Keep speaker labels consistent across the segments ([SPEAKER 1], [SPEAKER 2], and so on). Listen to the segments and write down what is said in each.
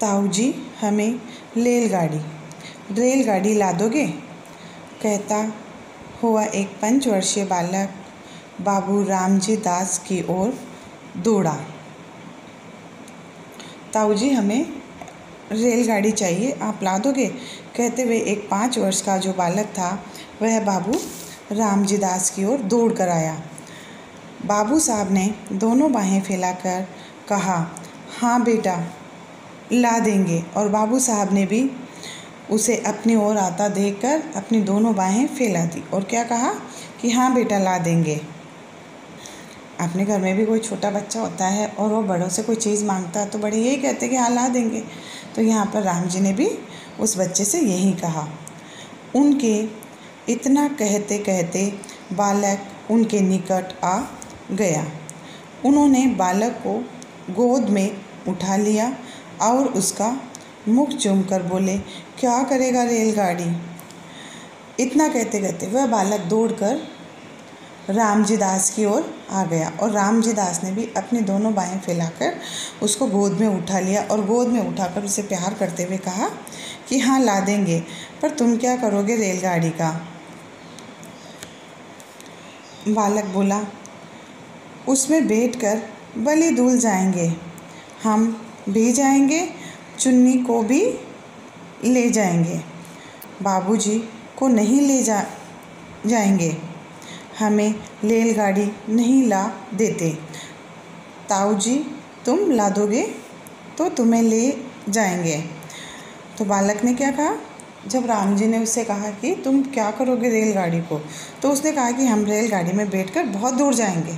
[SPEAKER 1] ताऊ जी हमें रेलगाड़ी ला दोगे? कहता हुआ एक 5 वर्षीय बालक बाबू रामजी दास की ओर दौड़ा। ताऊ जी हमें रेलगाड़ी चाहिए, आप ला दोगे? कहते हुए एक 5 वर्ष का जो बालक था वह बाबू रामजी दास की ओर दौड़ कर आया। बाबू साहब ने दोनों बाहें फैलाकर कहा, हाँ बेटा ला देंगे। और बाबू साहब ने भी उसे अपनी ओर आता देखकर अपनी दोनों बाहें फैला दी और क्या कहा कि हाँ बेटा ला देंगे। अपने घर में भी कोई छोटा बच्चा होता है और वो बड़ों से कोई चीज़ मांगता है तो बड़े यही कहते कि हाँ ला देंगे। तो यहाँ पर राम जी ने भी उस बच्चे से यही कहा। उनके इतना कहते कहते बालक उनके निकट आ गया। उन्होंने बालक को गोद में उठा लिया और उसका मुख चूमकर बोले, क्या करेगा रेलगाड़ी? इतना कहते कहते वह बालक दौड़कर रामजी दास की ओर आ गया और रामजी दास ने भी अपनी दोनों बाहें फैलाकर उसको गोद में उठा लिया और गोद में उठाकर उसे प्यार करते हुए कहा कि हाँ ला देंगे, पर तुम क्या करोगे रेलगाड़ी का? बालक बोला, उसमें बैठकर बलि दूल जाएंगे, हम भी जाएंगे, चुन्नी को भी ले जाएंगे। बाबूजी को नहीं ले जाएंगे, हमें रेलगाड़ी नहीं ला देते। ताऊ जी तुम ला दोगे तो तुम्हें ले जाएंगे। तो बालक ने क्या कहा, जब राम जी ने उससे कहा कि तुम क्या करोगे रेलगाड़ी को, तो उसने कहा कि हम रेलगाड़ी में बैठकर बहुत दूर जाएंगे,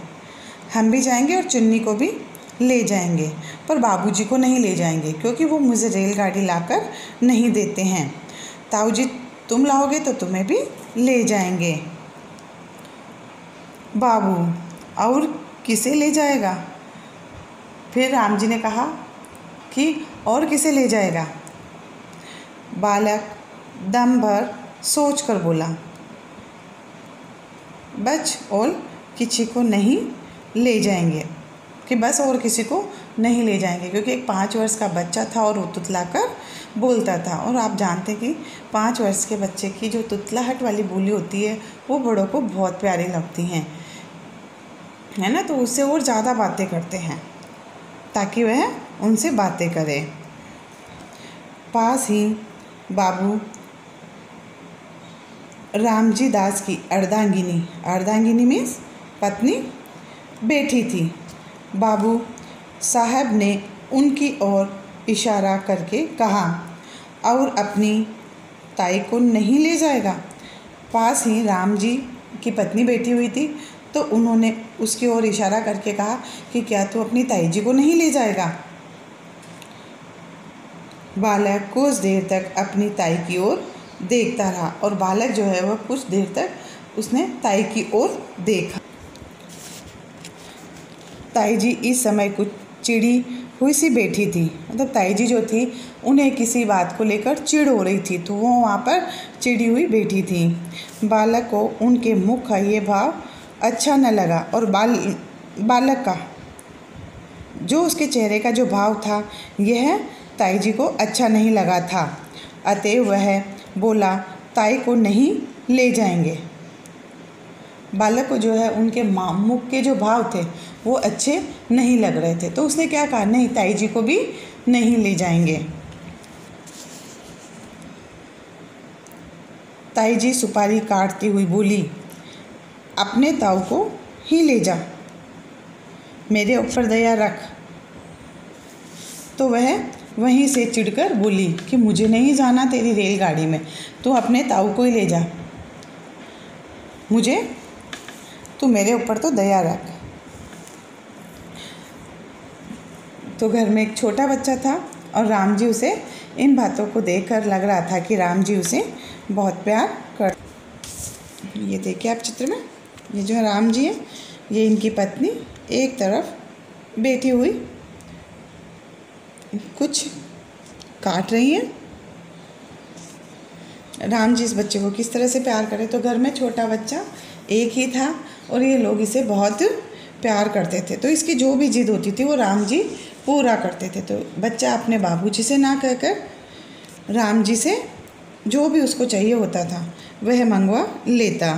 [SPEAKER 1] हम भी जाएंगे और चुन्नी को भी ले जाएंगे, पर बाबूजी को नहीं ले जाएंगे क्योंकि वो मुझे रेलगाड़ी लाकर नहीं देते हैं। ताऊ जी तुम लाओगे तो तुम्हें भी ले जाएंगे। बाबू और किसे ले जाएगा? फिर राम जी ने कहा कि और किसे ले जाएगा? बालक दम भर सोच कर बोला, बस और किसी को नहीं ले जाएंगे, कि बस और किसी को नहीं ले जाएंगे, क्योंकि एक 5 वर्ष का बच्चा था और वो तुतलाकर बोलता था। और आप जानते हैं कि 5 वर्ष के बच्चे की जो तुतलाहट वाली बोली होती है वो बड़ों को बहुत प्यारी लगती हैं, है ना। तो उससे और ज़्यादा बातें करते हैं ताकि वह उनसे बातें करे। पास ही बाबू रामजी दास की अर्धांगिनी मीन्स पत्नी बैठी थी। बाबू साहब ने उनकी ओर इशारा करके कहा, और अपनी ताई को नहीं ले जाएगा? पास ही राम जी की पत्नी बैठी हुई थी, तो उन्होंने उसकी ओर इशारा करके कहा कि क्या तू अपनी ताई जी को नहीं ले जाएगा? बालक कुछ देर तक अपनी ताई की ओर देखता रहा और बालक जो है वह कुछ देर तक उसने ताई की ओर देखा। ताई जी इस समय कुछ चिड़ी हुई सी बैठी थी, मतलब ताई जी जो थी उन्हें किसी बात को लेकर चिढ़ हो रही थी, तो वो वहाँ पर चिड़ी हुई बैठी थी। बालक को उनके मुख का ये भाव अच्छा न लगा और बालक का जो उसके चेहरे का जो भाव था यह ताई जी को अच्छा नहीं लगा था। अतएव वह बोला, ताई को नहीं ले जाएंगे। बालक को जो है उनके मुख के जो भाव थे वो अच्छे नहीं लग रहे थे, तो उसने क्या कहा, नहीं ताई जी को भी नहीं ले जाएंगे। ताई जी सुपारी काटती हुई बोली, अपने ताऊ को ही ले जा, मेरे ऊपर दया रख। तो वह वहीं से चिढ़कर बोली कि मुझे नहीं जाना तेरी रेलगाड़ी में, तू अपने ताऊ को ही ले जा, मुझे तू मेरे ऊपर तो दया रख। तो घर में एक छोटा बच्चा था और राम जी उसे इन बातों को देखकर लग रहा था कि राम जी उसे बहुत प्यार कर। ये देखिए आप चित्र में, ये जो है राम जी है, ये इनकी पत्नी एक तरफ बैठी हुई कुछ काट रही है। राम जी इस बच्चे को किस तरह से प्यार करें, तो घर में छोटा बच्चा एक ही था और ये लोग इसे बहुत प्यार करते थे, तो इसकी जो भी जिद होती थी वो राम जी पूरा करते थे। तो बच्चा अपने बाबूजी से ना कहकर राम जी से जो भी उसको चाहिए होता था वह मंगवा लेता।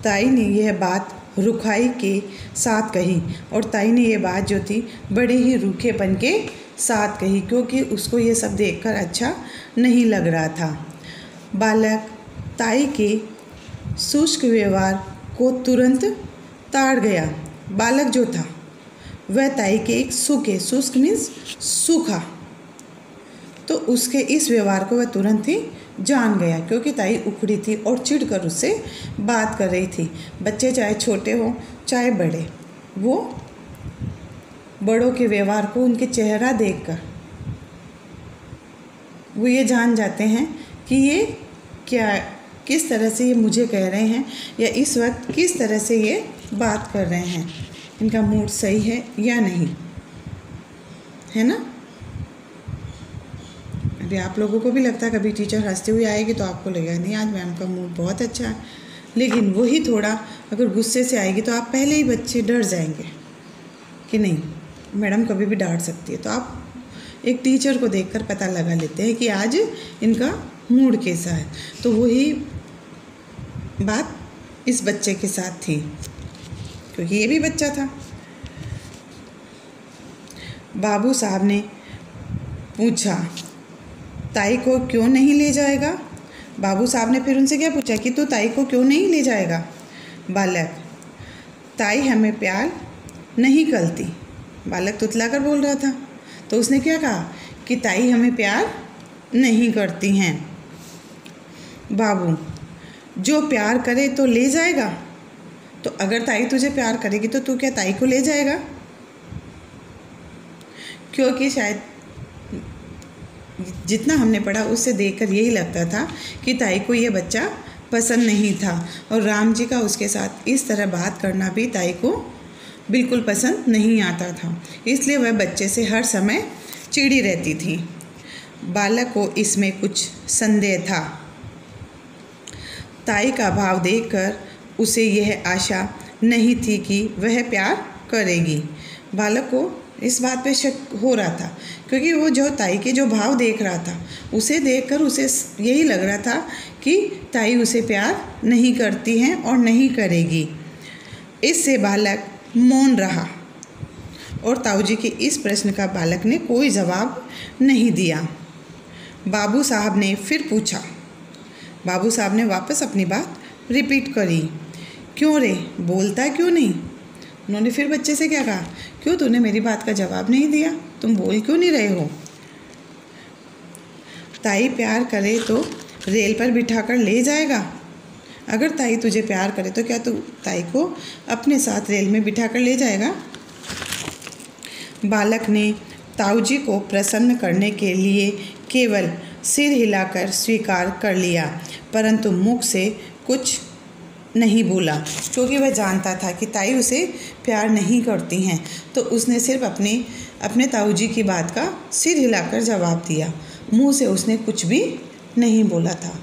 [SPEAKER 1] ताई ने यह बात रुखाई के साथ कही और ताई ने यह बात जो थी बड़े ही रूखेपन के साथ कही, क्योंकि उसको ये सब देखकर अच्छा नहीं लग रहा था। बालक ताई के शुष्क व्यवहार को तुरंत ताड़ गया। बालक जो था वह ताई के एक शुष्क मीन्स सूखा, तो उसके इस व्यवहार को वह तुरंत ही जान गया, क्योंकि ताई उखड़ी थी और चिढ़कर उससे बात कर रही थी। बच्चे चाहे छोटे हों चाहे बड़े, वो बड़ों के व्यवहार को, उनके चेहरा देखकर वो ये जान जाते हैं कि ये क्या, किस तरह से ये मुझे कह रहे हैं या इस वक्त किस तरह से ये बात कर रहे हैं, इनका मूड सही है या नहीं, है ना। अभी आप लोगों को भी लगता है कभी टीचर हंसते हुए आएगी तो आपको लगेगा नहीं आज मैम का मूड बहुत अच्छा है, लेकिन वही थोड़ा अगर गुस्से से आएगी तो आप पहले ही बच्चे डर जाएंगे कि नहीं मैडम कभी भी डांट सकती है। तो आप एक टीचर को देखकर पता लगा लेते हैं कि आज इनका मूड कैसा है। तो वही बात इस बच्चे के साथ थी, क्योंकि ये भी बच्चा था। बाबू साहब ने पूछा ताई को क्यों नहीं ले जाएगा। बाबू साहब ने फिर उनसे क्या पूछा कि तू ताई को क्यों नहीं ले जाएगा। बालक ताई हमें प्यार नहीं करती। बालक तुतला कर बोल रहा था, तो उसने क्या कहा कि ताई हमें प्यार नहीं करती हैं। बाबू जो प्यार करे तो ले जाएगा, तो अगर ताई तुझे प्यार करेगी तो तू क्या ताई को ले जाएगा। क्योंकि शायद जितना हमने पढ़ा उससे देखकर यही लगता था कि ताई को ये बच्चा पसंद नहीं था, और राम जी का उसके साथ इस तरह बात करना भी ताई को बिल्कुल पसंद नहीं आता था, इसलिए वह बच्चे से हर समय चिड़ी रहती थी। बालक को इसमें कुछ संदेह था। ताई का भाव देखकर उसे यह आशा नहीं थी कि वह प्यार करेगी। बालक को इस बात पे शक हो रहा था, क्योंकि वो जो ताई के जो भाव देख रहा था उसे देखकर उसे यही लग रहा था कि ताई उसे प्यार नहीं करती हैं और नहीं करेगी। इससे बालक मौन रहा और ताऊजी के इस प्रश्न का बालक ने कोई जवाब नहीं दिया। बाबू साहब ने फिर पूछा। बाबू साहब ने वापस अपनी बात रिपीट करी, क्यों रे बोलता क्यों नहीं। उन्होंने फिर बच्चे से क्या कहा, क्यों तूने मेरी बात का जवाब नहीं दिया, तुम बोल क्यों नहीं रहे हो। ताई प्यार करे तो रेल पर बिठाकर ले जाएगा। अगर ताई तुझे प्यार करे तो क्या तू ताई को अपने साथ रेल में बिठाकर ले जाएगा। बालक ने ताऊजी को प्रसन्न करने के लिए केवल सिर हिलाकर स्वीकार कर लिया, परंतु मुख से कुछ नहीं बोला, क्योंकि वह जानता था कि ताई उसे प्यार नहीं करती हैं। तो उसने सिर्फ अपने ताऊजी की बात का सिर हिलाकर जवाब दिया, मुंह से उसने कुछ भी नहीं बोला था।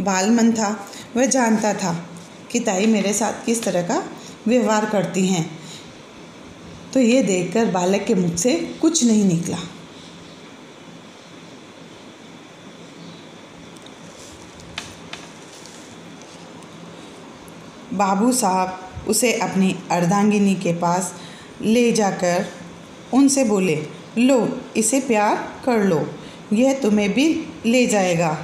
[SPEAKER 1] बालमन था, वह जानता था कि ताई मेरे साथ किस तरह का व्यवहार करती हैं। तो ये देखकर बालक के मुख से कुछ नहीं निकला। बाबू साहब उसे अपनी अर्धांगिनी के पास ले जाकर उनसे बोले, लो इसे प्यार कर लो, यह तुम्हें भी ले जाएगा।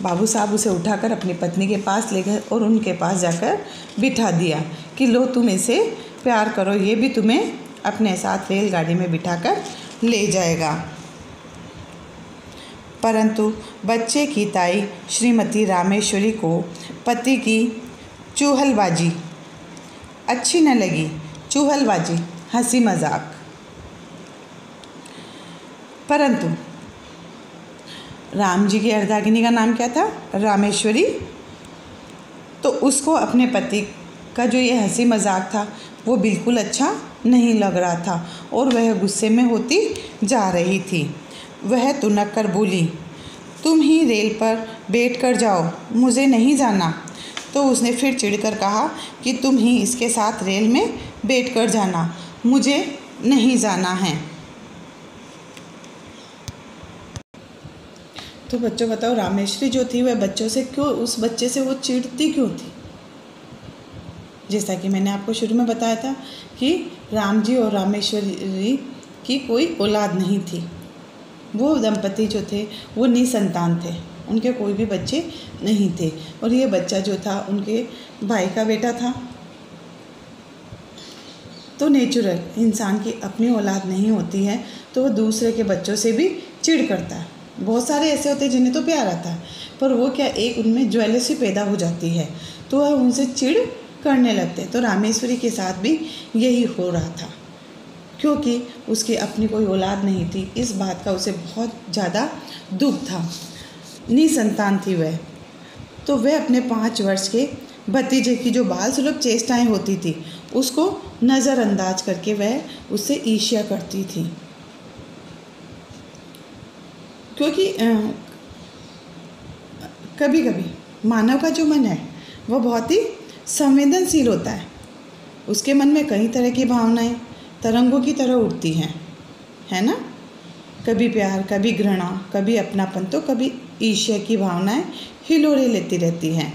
[SPEAKER 1] बाबू साहब उसे उठाकर अपनी पत्नी के पास ले गए और उनके पास जाकर बिठा दिया कि लो तुम इसे प्यार करो, ये भी तुम्हें अपने साथ रेलगाड़ी में बिठाकर ले जाएगा। परंतु बच्चे की ताई श्रीमती रामेश्वरी को पति की चूहलबाजी अच्छी न लगी। चूहलबाजी हंसी मजाक। परंतु राम जी की अर्धांगिनी का नाम क्या था, रामेश्वरी। तो उसको अपने पति का जो ये हंसी मजाक था वो बिल्कुल अच्छा नहीं लग रहा था और वह गुस्से में होती जा रही थी। वह तुनक कर बोली, तुम ही रेल पर बैठ कर जाओ, मुझे नहीं जाना। तो उसने फिर चिढ़कर कहा कि तुम ही इसके साथ रेल में बैठ कर जाना, मुझे नहीं जाना है। तो बच्चों बताओ, रामेश्वरी जो थी वह बच्चों से क्यों, उस बच्चे से वो चिढ़ती क्यों थी? जैसा कि मैंने आपको शुरू में बताया था कि राम जी और रामेश्वरी की कोई औलाद नहीं थी। वो दंपति जो थे वो निसंतान थे, उनके कोई भी बच्चे नहीं थे। और ये बच्चा जो था उनके भाई का बेटा था। तो नेचुरल इंसान की अपनी औलाद नहीं होती है तो वो दूसरे के बच्चों से भी चिढ़ करता है। बहुत सारे ऐसे होते हैं जिन्हें तो प्यार आता है, पर वो क्या, एक उनमें ज्वेलसी पैदा हो जाती है तो वह उनसे चिढ़ करने लगते हैं। तो रामेश्वरी के साथ भी यही हो रहा था, क्योंकि उसकी अपनी कोई औलाद नहीं थी। इस बात का उसे बहुत ज़्यादा दुख था। निसंतान थी वह, तो वह अपने 5 वर्ष के भतीजे की जो बाल सुलभ चेष्टाएं होती थी उसको नज़रअंदाज करके वह उससे ईर्ष्या करती थी। क्योंकि कभी कभी मानव का जो मन है वह बहुत ही संवेदनशील होता है। उसके मन में कई तरह की भावनाएं तरंगों की तरह उठती हैं, है ना। कभी प्यार, कभी घृणा, कभी अपनापन, तो कभी ईर्ष्या की भावनाएं हिलोरे लेती रहती हैं।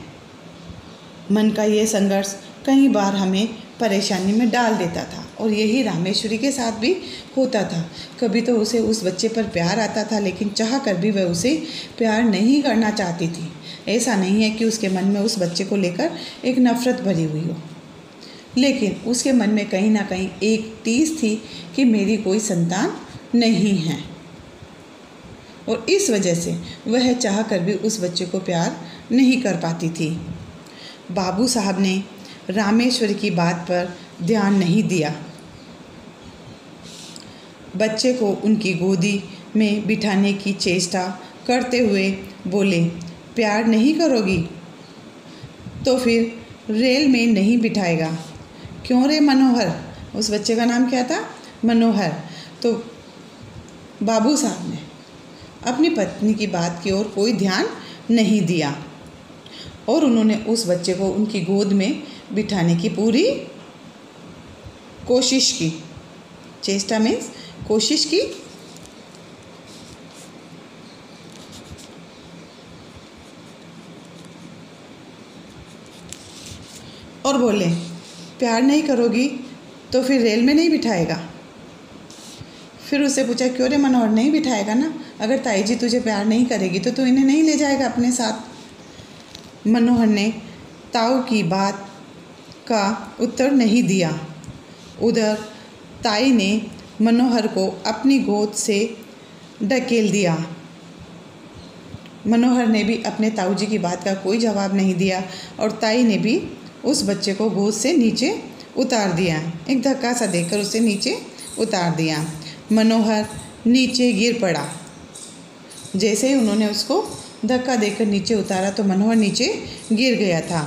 [SPEAKER 1] मन का ये संघर्ष कई बार हमें परेशानी में डाल देता था और यही रामेश्वरी के साथ भी होता था। कभी तो उसे उस बच्चे पर प्यार आता था, लेकिन चाह कर भी वह उसे प्यार नहीं करना चाहती थी। ऐसा नहीं है कि उसके मन में उस बच्चे को लेकर एक नफ़रत भरी हुई हो, लेकिन उसके मन में कहीं ना कहीं एक टीस थी कि मेरी कोई संतान नहीं है, और इस वजह से वह चाह कर भी उस बच्चे को प्यार नहीं कर पाती थी। बाबू साहब ने रामेश्वरी की बात पर ध्यान नहीं दिया। बच्चे को उनकी गोदी में बिठाने की चेष्टा करते हुए बोले, प्यार नहीं करोगी तो फिर रेल में नहीं बिठाएगा। क्यों रे मनोहर, उस बच्चे का नाम क्या था? मनोहर। तो बाबू साहब ने अपनी पत्नी की बात की ओर कोई ध्यान नहीं दिया और उन्होंने उस बच्चे को उनकी गोद में बिठाने की पूरी कोशिश की। चेष्टा मीन्स कोशिश की। और बोले, प्यार नहीं करोगी तो फिर रेल में नहीं बिठाएगा। फिर उससे पूछा, क्यों रे मनोहर, नहीं बिठाएगा ना? अगर ताई जी तुझे प्यार नहीं करेगी तो तू इन्हें नहीं ले जाएगा अपने साथ। मनोहर ने ताऊ की बात का उत्तर नहीं दिया। उधर ताई ने मनोहर को अपनी गोद से ढकेल दिया। मनोहर ने भी अपने ताऊ जी की बात का कोई जवाब नहीं दिया और ताई ने भी उस बच्चे को गोद से नीचे उतार दिया। एक धक्का सा देकर उसे नीचे उतार दिया। मनोहर नीचे गिर पड़ा। जैसे ही उन्होंने उसको धक्का देकर नीचे उतारा तो मनोहर नीचे गिर गया था।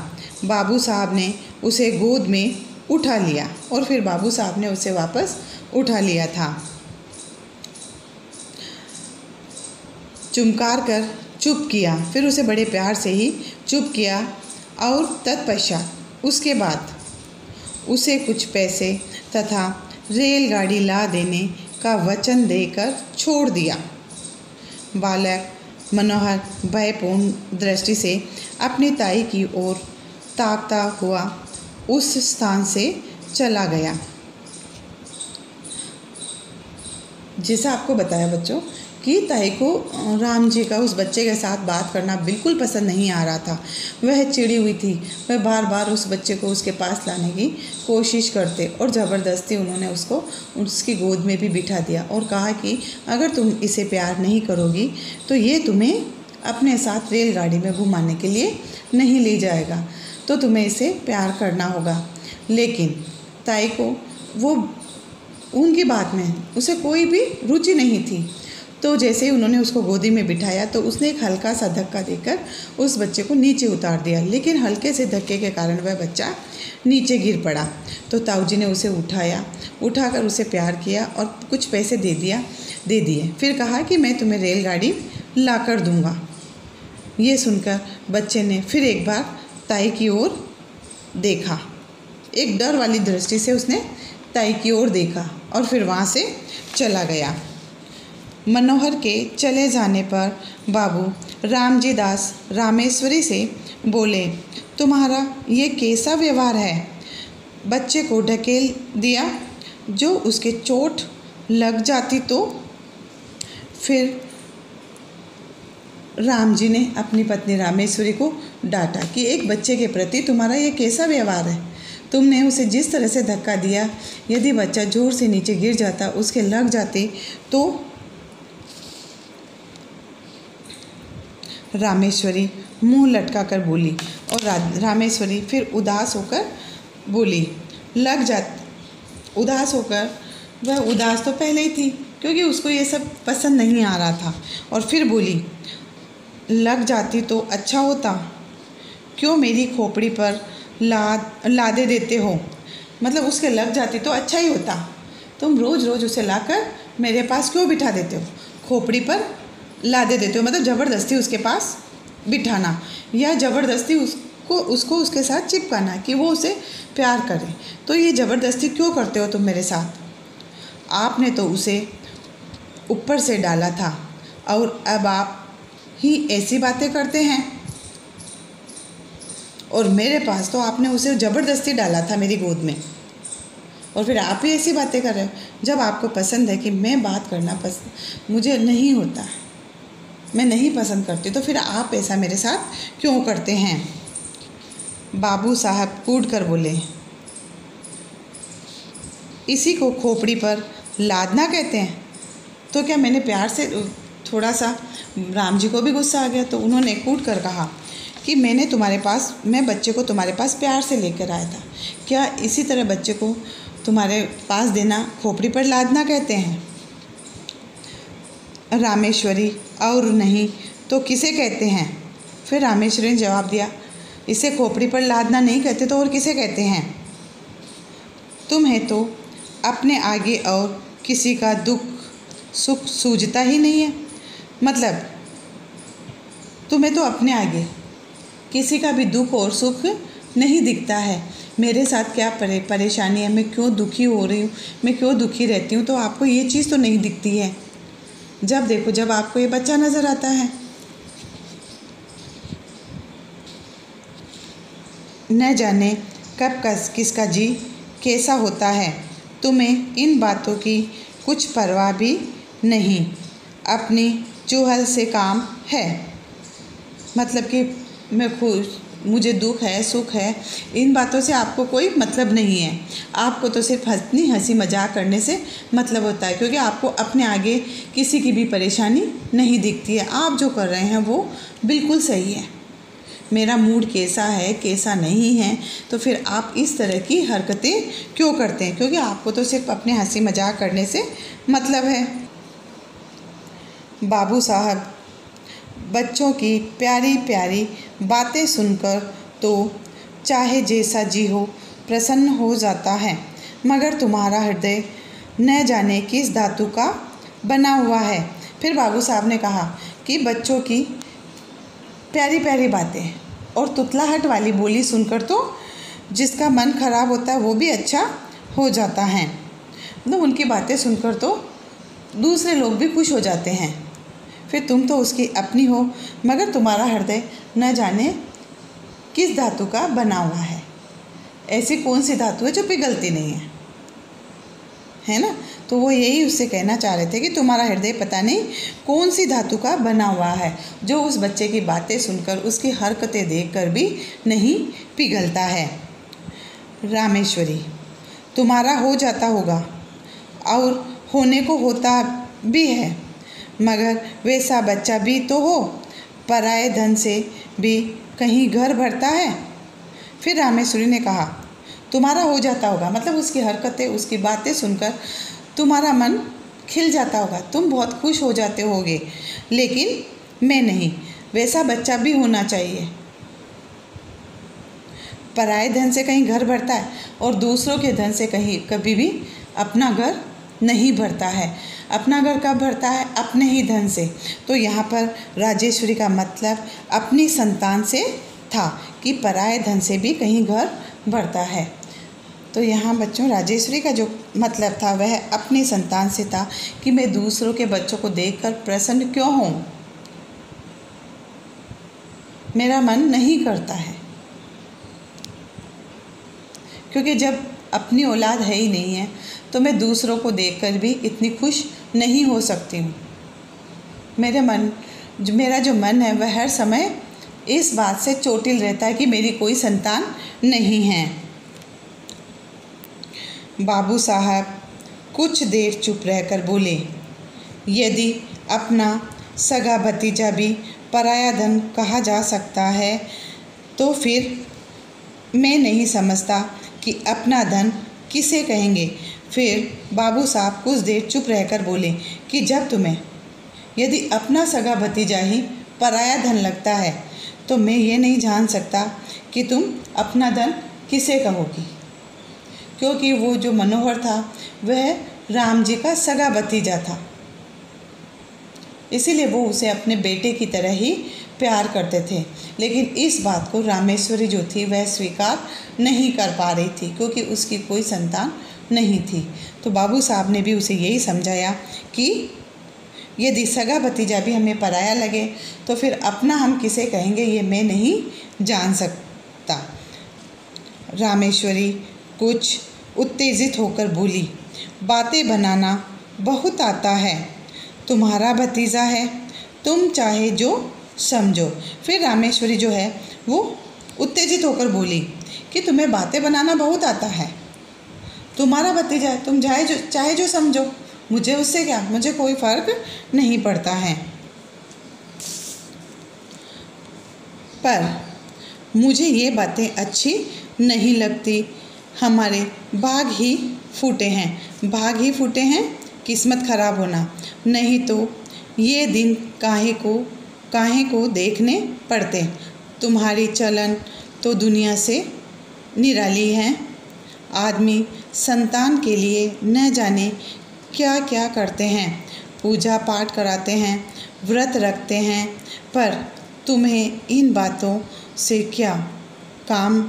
[SPEAKER 1] बाबू साहब ने उसे गोद में उठा लिया और फिर बाबू साहब ने उसे वापस उठा लिया था। चुमकार कर चुप किया, फिर उसे बड़े प्यार से ही चुप किया और तत्पश्चात उसके बाद उसे कुछ पैसे तथा रेलगाड़ी ला देने का वचन देकर छोड़ दिया। बालक मनोहर भयपूर्ण दृष्टि से अपनी ताई की ओर ताकता हुआ उस स्थान से चला गया। जैसा आपको बताया बच्चों कि ताई को राम जी का उस बच्चे के साथ बात करना बिल्कुल पसंद नहीं आ रहा था। वह चिड़ी हुई थी। वह बार बार उस बच्चे को उसके पास लाने की कोशिश करते और ज़बरदस्ती उन्होंने उसको उसकी गोद में भी बिठा दिया और कहा कि अगर तुम इसे प्यार नहीं करोगी तो ये तुम्हें अपने साथ रेलगाड़ी में घुमाने के लिए नहीं ले जाएगा, तो तुम्हें इसे प्यार करना होगा। लेकिन ताई को वो उनकी बात में उसे कोई भी रुचि नहीं थी। तो जैसे ही उन्होंने उसको गोदी में बिठाया तो उसने एक हल्का सा धक्का देकर उस बच्चे को नीचे उतार दिया, लेकिन हल्के से धक्के के कारण वह बच्चा नीचे गिर पड़ा। तो ताऊ जी ने उसे उठाकर उसे प्यार किया और कुछ पैसे दे दिए। फिर कहा कि मैं तुम्हें रेलगाड़ी ला कर दूँगा। ये सुनकर बच्चे ने फिर एक बार ताई की ओर देखा। एक डर वाली दृष्टि से उसने ताई की ओर देखा और फिर वहाँ से चला गया। मनोहर के चले जाने पर बाबू रामजी दास रामेश्वरी से बोले, तुम्हारा ये कैसा व्यवहार है? बच्चे को ढकेल दिया, जो उसके चोट लग जाती तो? फिर राम जी ने अपनी पत्नी रामेश्वरी को डांटा कि एक बच्चे के प्रति तुम्हारा ये कैसा व्यवहार है? तुमने उसे जिस तरह से धक्का दिया, यदि बच्चा जोर से नीचे गिर जाता, उसके लग जाते तो? रामेश्वरी मुंह लटका कर बोली और रामेश्वरी फिर उदास होकर बोली, लग जाती। उदास होकर, वह उदास तो पहले ही थी क्योंकि उसको ये सब पसंद नहीं आ रहा था, और फिर बोली, लग जाती तो अच्छा होता। क्यों मेरी खोपड़ी पर लादे देते हो? मतलब उसके लग जाती तो अच्छा ही होता। तुम रोज़ रोज़ उसे लाकर मेरे पास क्यों बिठा देते हो? खोपड़ी पर लादे देते हो मतलब ज़बरदस्ती उसके पास बिठाना, या ज़बरदस्ती उसको उसके साथ चिपकाना कि वो उसे प्यार करे। तो ये ज़बरदस्ती क्यों करते हो तुम मेरे साथ? आपने तो उसे ऊपर से डाला था और अब आप ही ऐसी बातें करते हैं। और मेरे पास तो आपने उसे ज़बरदस्ती डाला था मेरी गोद में, और फिर आप ही ऐसी बातें कर रहे हो। जब आपको पसंद है कि मैं बात करना मुझे नहीं होता, मैं नहीं पसंद करती, तो फिर आप ऐसा मेरे साथ क्यों करते हैं? बाबू साहब कूद कर बोले, इसी को खोपड़ी पर लादना कहते हैं। तो क्या मैंने प्यार से थोड़ा सा, राम जी को भी गुस्सा आ गया तो उन्होंने कूद कर कहा कि मैं बच्चे को तुम्हारे पास प्यार से लेकर आया था, क्या इसी तरह बच्चे को तुम्हारे पास देना खोपड़ी पर लादना कहते हैं? रामेश्वरी, और नहीं तो किसे कहते हैं? फिर रामेश्वरी ने जवाब दिया, इसे खोपड़ी पर लादना नहीं कहते तो और किसे कहते हैं? तुम्हें तो अपने आगे और किसी का दुख सुख सूझता ही नहीं है। मतलब तुम्हें तो अपने आगे किसी का भी दुख और सुख नहीं दिखता है। मेरे साथ क्या परेशानी है, मैं क्यों दुखी हो रही हूँ, मैं क्यों दुखी रहती हूँ, तो आपको ये चीज़ तो नहीं दिखती है। जब देखो जब आपको ये बच्चा नज़र आता है। न जाने कब किसका जी कैसा होता है। तुम्हें इन बातों की कुछ परवाह भी नहीं, अपनी चुहल से काम है। मतलब कि मुझे दुख है सुख है, इन बातों से आपको कोई मतलब नहीं है। आपको तो सिर्फ हंसी मजाक करने से मतलब होता है, क्योंकि आपको अपने आगे किसी की भी परेशानी नहीं दिखती है। आप जो कर रहे हैं वो बिल्कुल सही है। मेरा मूड कैसा है कैसा नहीं है, तो फिर आप इस तरह की हरकतें क्यों करते हैं? क्योंकि आपको तो सिर्फ अपने हंसी मजाक करने से मतलब है। बाबू साहब, बच्चों की प्यारी प्यारी बातें सुनकर तो चाहे जैसा जी हो प्रसन्न हो जाता है, मगर तुम्हारा हृदय न जाने किस धातु का बना हुआ है। फिर बाबू साहब ने कहा कि बच्चों की प्यारी प्यारी बातें और तुतलाहट वाली बोली सुनकर तो जिसका मन खराब होता है वो भी अच्छा हो जाता है। मतलब उनकी बातें सुनकर तो दूसरे लोग भी खुश हो जाते हैं। फिर तुम तो उसकी अपनी हो, मगर तुम्हारा हृदय न जाने किस धातु का बना हुआ है। ऐसी कौन सी धातु है जो पिघलती नहीं है ना? तो वो यही उससे कहना चाह रहे थे कि तुम्हारा हृदय पता नहीं कौन सी धातु का बना हुआ है, जो उस बच्चे की बातें सुनकर उसकी हरकतें देखकर भी नहीं पिघलता है। रामेश्वरी, तुम्हारा हो जाता होगा और होने को होता भी है, मगर वैसा बच्चा भी तो हो, पराये धन से भी कहीं घर भरता है। फिर रामेश्वरी ने कहा, तुम्हारा हो जाता होगा मतलब उसकी हरकतें उसकी बातें सुनकर तुम्हारा मन खिल जाता होगा, तुम बहुत खुश हो जाते होगे, लेकिन मैं नहीं। वैसा बच्चा भी होना चाहिए। पराये धन से कहीं घर भरता है और दूसरों के धन से कभी भी अपना घर नहीं भरता है। अपना घर कब भरता है? अपने ही धन से। तो यहाँ पर राजेश्वरी का मतलब अपनी संतान से था कि पराये धन से भी कहीं घर भरता है। तो यहाँ बच्चों राजेश्वरी का जो मतलब था वह अपनी संतान से था कि मैं दूसरों के बच्चों को देखकर प्रसन्न क्यों हूँ, मेरा मन नहीं करता है, क्योंकि जब अपनी औलाद है ही नहीं है तो मैं दूसरों को देखकर भी इतनी खुश नहीं हो सकती हूँ। मेरा जो मन है वह हर समय इस बात से चोटिल रहता है कि मेरी कोई संतान नहीं है। बाबू साहब कुछ देर चुप रहकर बोले, यदि अपना सगा भतीजा भी पराया धन कहा जा सकता है तो फिर मैं नहीं समझता कि अपना धन किसे कहेंगे। फिर बाबू साहब कुछ देर चुप रहकर बोले कि यदि अपना सगा भतीजा ही पराया धन लगता है तो मैं ये नहीं जान सकता कि तुम अपना धन किसे कहोगी, क्योंकि वो जो मनोहर था वह राम जी का सगा भतीजा था, इसीलिए वो उसे अपने बेटे की तरह ही प्यार करते थे। लेकिन इस बात को रामेश्वरी जो थी वह स्वीकार नहीं कर पा रही थी, क्योंकि उसकी कोई संतान नहीं थी। तो बाबू साहब ने भी उसे यही समझाया कि यदि सगा भतीजा भी हमें पराया लगे तो फिर अपना हम किसे कहेंगे ये मैं नहीं जान सकता। रामेश्वरी कुछ उत्तेजित होकर बोली, बातें बनाना बहुत आता है, तुम्हारा भतीजा है, तुम चाहे जो समझो। फिर रामेश्वरी जो है वो उत्तेजित होकर बोली कि तुम्हें बातें बनाना बहुत आता है, तुम्हारा भतीजा है, तुम चाहे जो समझो, मुझे उससे क्या, मुझे कोई फ़र्क नहीं पड़ता है। पर मुझे ये बातें अच्छी नहीं लगती, हमारे भाग ही फूटे हैं, किस्मत खराब होना, नहीं तो ये दिन काहे को देखने पड़ते। तुम्हारी चलन तो दुनिया से निराली है, आदमी संतान के लिए न जाने क्या क्या करते हैं, पूजा पाठ कराते हैं, व्रत रखते हैं, पर तुम्हें इन बातों से क्या काम,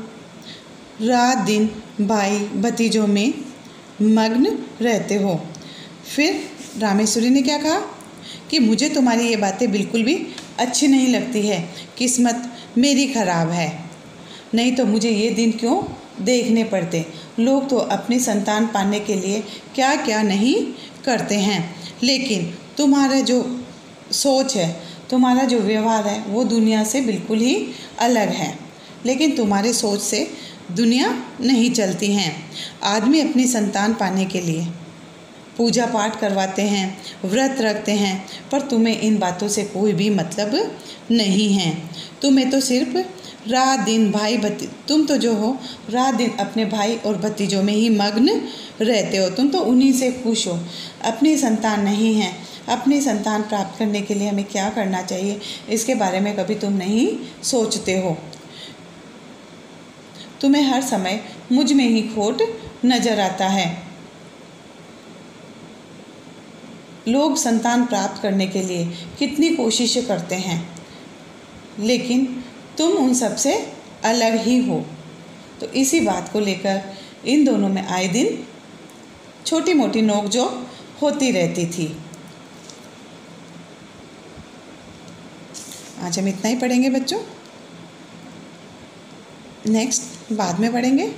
[SPEAKER 1] रात दिन भाई भतीजों में मग्न रहते हो। फिर रामेश्वरी ने क्या कहा कि मुझे तुम्हारी ये बातें बिल्कुल भी अच्छी नहीं लगती है, किस्मत मेरी ख़राब है, नहीं तो मुझे ये दिन क्यों देखने पड़ते। लोग तो अपनी संतान पाने के लिए क्या क्या नहीं करते हैं, लेकिन तुम्हारा जो सोच है, तुम्हारा जो व्यवहार है वो दुनिया से बिल्कुल ही अलग है। लेकिन तुम्हारे सोच से दुनिया नहीं चलती हैं। आदमी अपनी संतान पाने के लिए पूजा पाठ करवाते हैं, व्रत रखते हैं, पर तुम्हें इन बातों से कोई भी मतलब नहीं है। तुम्हें तो सिर्फ रात दिन तुम तो जो हो रात दिन अपने भाई और भतीजों में ही मग्न रहते हो, तुम तो उन्हीं से खुश हो। अपनी संतान नहीं है, अपनी संतान प्राप्त करने के लिए हमें क्या करना चाहिए इसके बारे में कभी तुम नहीं सोचते हो। तुम्हें हर समय मुझ में ही खोट नज़र आता है। लोग संतान प्राप्त करने के लिए कितनी कोशिशें करते हैं, लेकिन तुम उन सब से अलग ही हो। तो इसी बात को लेकर इन दोनों में आए दिन छोटी मोटी नोकझोंक होती रहती थी। आज हम इतना ही पढ़ेंगे बच्चों, नेक्स्ट बाद में पढ़ेंगे।